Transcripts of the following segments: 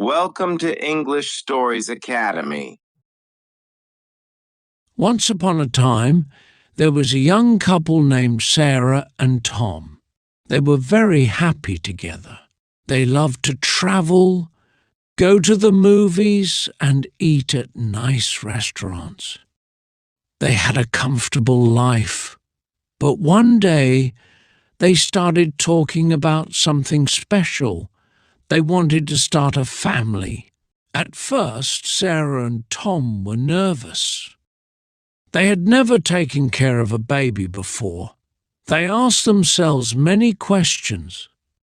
Welcome to English Stories Academy. Once upon a time, there was a young couple named Sarah and Tom. They were very happy together. They loved to travel, go to the movies, and eat at nice restaurants. They had a comfortable life. But one day, they started talking about something special. They wanted to start a family. At first, Sarah and Tom were nervous. They had never taken care of a baby before. They asked themselves many questions.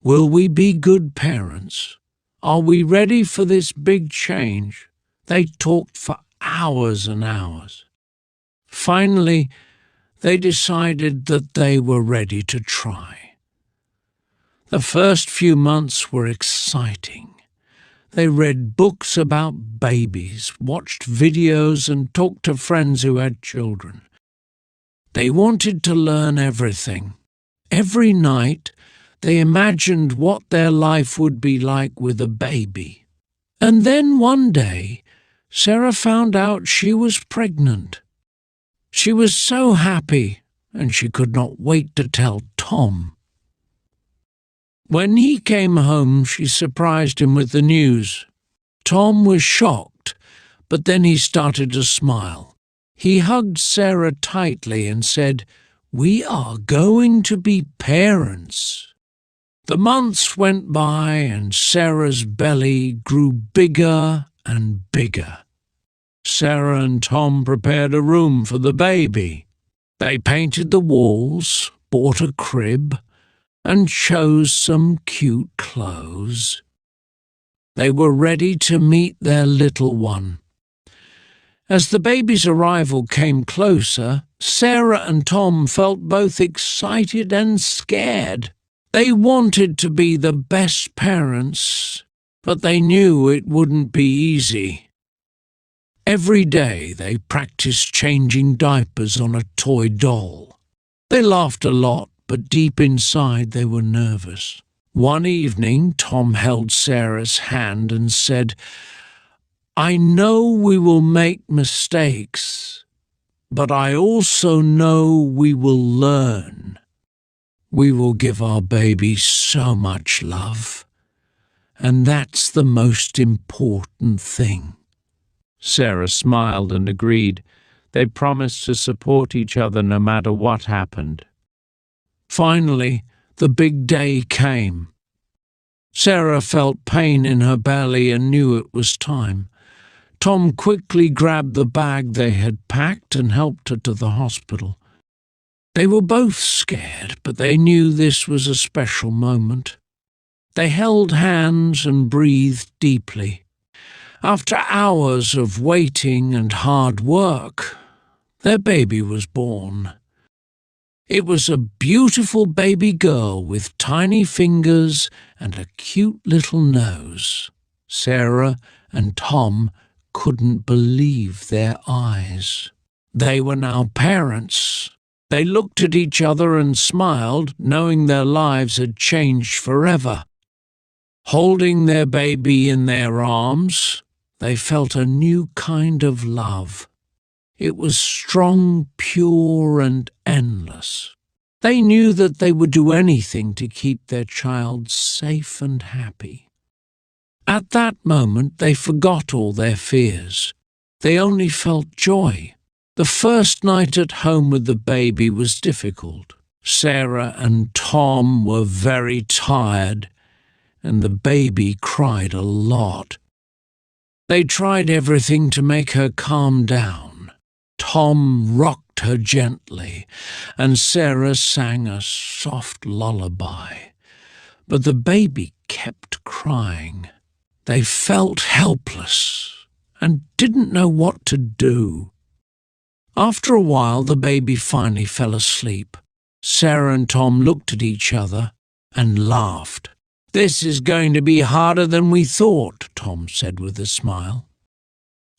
Will we be good parents? Are we ready for this big change? They talked for hours and hours. Finally, they decided that they were ready to try. The first few months were exciting. They read books about babies, watched videos, and talked to friends who had children. They wanted to learn everything. Every night, they imagined what their life would be like with a baby. And then one day, Sarah found out she was pregnant. She was so happy, and she could not wait to tell Tom. When he came home, she surprised him with the news. Tom was shocked, but then he started to smile. He hugged Sarah tightly and said, "We are going to be parents." The months went by and Sarah's belly grew bigger and bigger. Sarah and Tom prepared a room for the baby. They painted the walls, bought a crib, and chose some cute clothes. They were ready to meet their little one. As the baby's arrival came closer, Sarah and Tom felt both excited and scared. They wanted to be the best parents, but they knew it wouldn't be easy. Every day they practiced changing diapers on a toy doll. They laughed a lot, but deep inside they were nervous. One evening, Tom held Sarah's hand and said, "I know we will make mistakes, but I also know we will learn. We will give our baby so much love, and that's the most important thing." Sarah smiled and agreed. They promised to support each other no matter what happened. Finally, the big day came. Sarah felt pain in her belly and knew it was time. Tom quickly grabbed the bag they had packed and helped her to the hospital. They were both scared, but they knew this was a special moment. They held hands and breathed deeply. After hours of waiting and hard work, their baby was born. It was a beautiful baby girl with tiny fingers and a cute little nose. Sarah and Tom couldn't believe their eyes. They were now parents. They looked at each other and smiled, knowing their lives had changed forever. Holding their baby in their arms, they felt a new kind of love. It was strong, pure, and endless. They knew that they would do anything to keep their child safe and happy. At that moment, they forgot all their fears. They only felt joy. The first night at home with the baby was difficult. Sarah and Tom were very tired, and the baby cried a lot. They tried everything to make her calm down. Tom rocked her gently, and Sarah sang a soft lullaby. But the baby kept crying. They felt helpless and didn't know what to do. After a while, the baby finally fell asleep. Sarah and Tom looked at each other and laughed. "This is going to be harder than we thought," Tom said with a smile.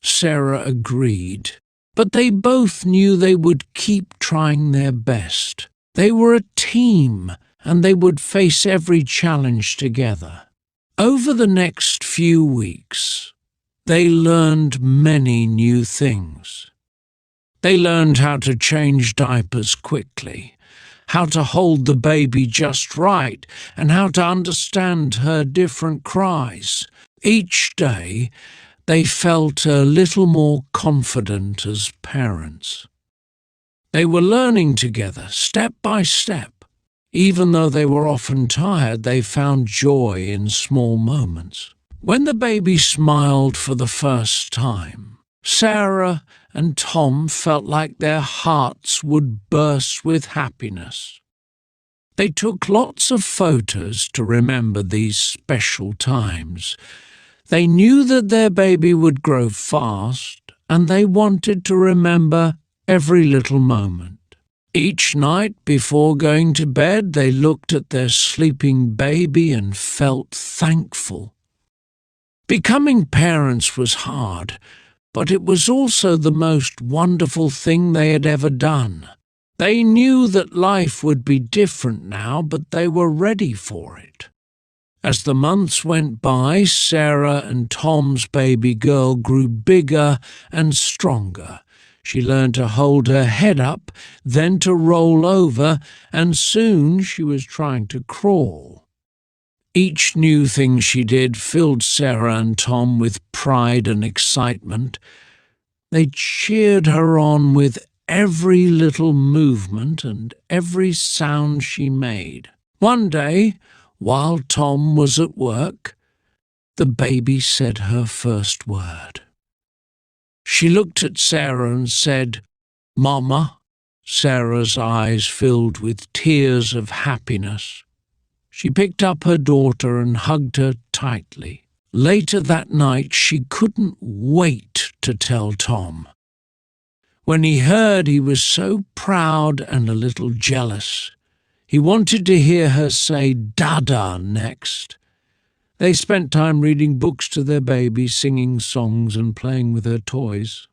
Sarah agreed. But they both knew they would keep trying their best. They were a team, and they would face every challenge together. Over the next few weeks, they learned many new things. They learned how to change diapers quickly, how to hold the baby just right, and how to understand her different cries. Each day, they felt a little more confident as parents. They were learning together, step by step. Even though they were often tired, they found joy in small moments. When the baby smiled for the first time, Sarah and Tom felt like their hearts would burst with happiness. They took lots of photos to remember these special times. They knew that their baby would grow fast, and they wanted to remember every little moment. Each night before going to bed, they looked at their sleeping baby and felt thankful. Becoming parents was hard, but it was also the most wonderful thing they had ever done. They knew that life would be different now, but they were ready for it. As the months went by, Sarah and Tom's baby girl grew bigger and stronger. She learned to hold her head up, then to roll over, and soon she was trying to crawl. Each new thing she did filled Sarah and Tom with pride and excitement. They cheered her on with every little movement and every sound she made. One day, while Tom was at work, the baby said her first word. She looked at Sarah and said, "Mama." Sarah's eyes filled with tears of happiness. She picked up her daughter and hugged her tightly. Later that night, she couldn't wait to tell Tom. When he heard, he was so proud and a little jealous. He wanted to hear her say "Dada" next. They spent time reading books to their baby, singing songs and playing with her toys.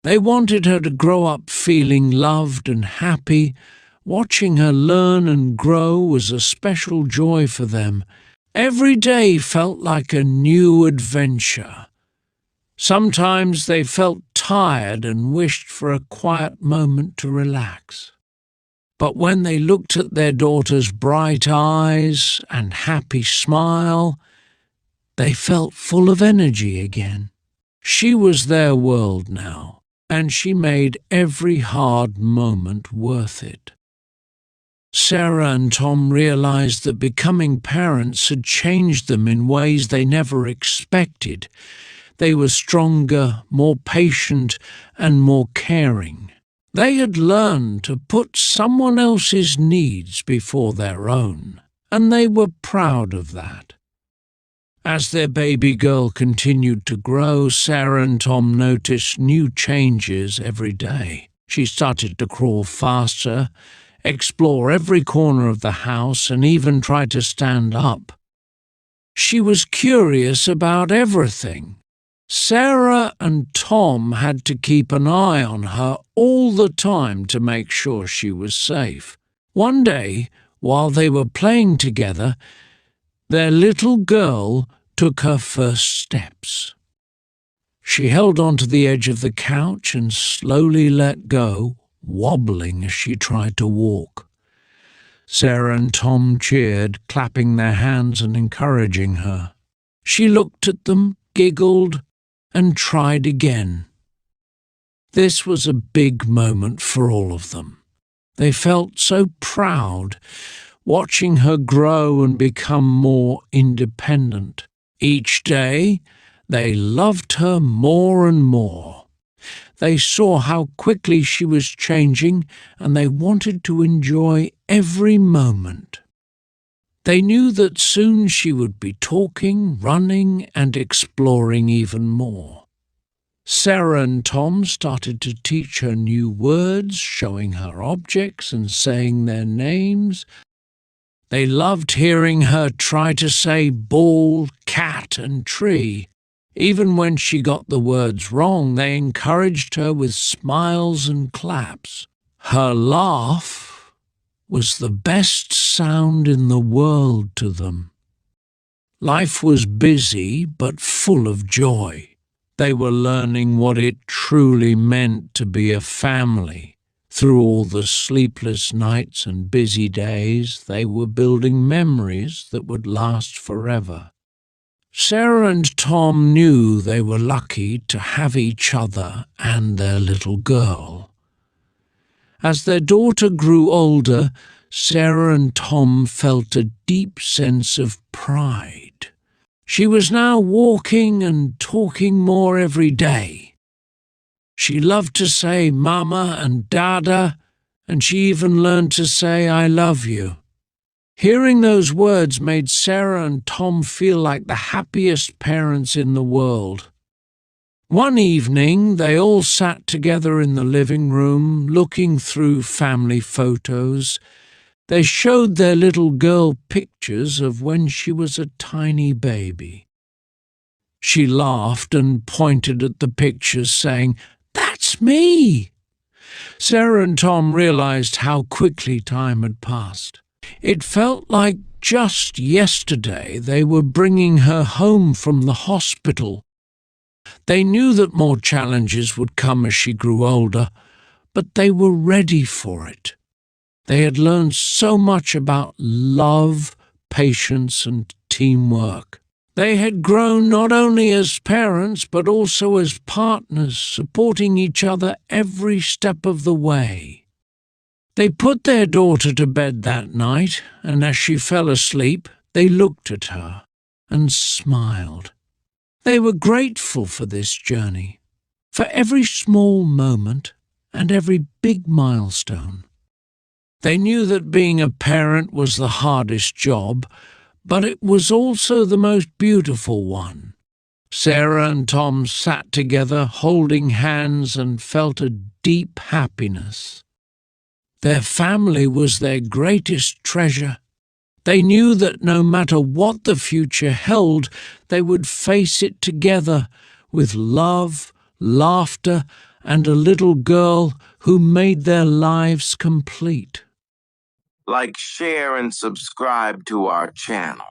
They wanted her to grow up feeling loved and happy. Watching her learn and grow was a special joy for them. Every day felt like a new adventure. Sometimes they felt tired and wished for a quiet moment to relax. But when they looked at their daughter's bright eyes and happy smile, they felt full of energy again. She was their world now, and she made every hard moment worth it. Sarah and Tom realized that becoming parents had changed them in ways they never expected. They were stronger, more patient, and more caring. They had learned to put someone else's needs before their own, and they were proud of that. As their baby girl continued to grow, Sarah and Tom noticed new changes every day. She started to crawl faster, explore every corner of the house, and even try to stand up. She was curious about everything. Sarah and Tom had to keep an eye on her all the time to make sure she was safe. One day, while they were playing together, their little girl took her first steps. She held onto the edge of the couch and slowly let go, wobbling as she tried to walk. Sarah and Tom cheered, clapping their hands and encouraging her. She looked at them, giggled, and tried again. This was a big moment for all of them. They felt so proud, watching her grow and become more independent. Each day, they loved her more and more. They saw how quickly she was changing, and they wanted to enjoy every moment. They knew that soon she would be talking, running, and exploring even more. Sarah and Tom started to teach her new words, showing her objects and saying their names. They loved hearing her try to say ball, cat, and tree. Even when she got the words wrong, they encouraged her with smiles and claps. Her laugh was the best sound in the world to them. Life was busy but full of joy. They were learning what it truly meant to be a family. Through all the sleepless nights and busy days, they were building memories that would last forever. Sarah and Tom knew they were lucky to have each other and their little girl. As their daughter grew older, Sarah and Tom felt a deep sense of pride. She was now walking and talking more every day. She loved to say Mama and Dada, and she even learned to say I love you. Hearing those words made Sarah and Tom feel like the happiest parents in the world. One evening, they all sat together in the living room, looking through family photos. They showed their little girl pictures of when she was a tiny baby. She laughed and pointed at the pictures, saying, "That's me!" Sarah and Tom realized how quickly time had passed. It felt like just yesterday they were bringing her home from the hospital. They knew that more challenges would come as she grew older, but they were ready for it. They had learned so much about love, patience, and teamwork. They had grown not only as parents, but also as partners, supporting each other every step of the way. They put their daughter to bed that night, and as she fell asleep, they looked at her and smiled. They were grateful for this journey, for every small moment and every big milestone. They knew that being a parent was the hardest job, but it was also the most beautiful one. Sarah and Tom sat together, holding hands, and felt a deep happiness. Their family was their greatest treasure. They knew that no matter what the future held, they would face it together with love, laughter, and a little girl who made their lives complete. Like, share, and subscribe to our channel.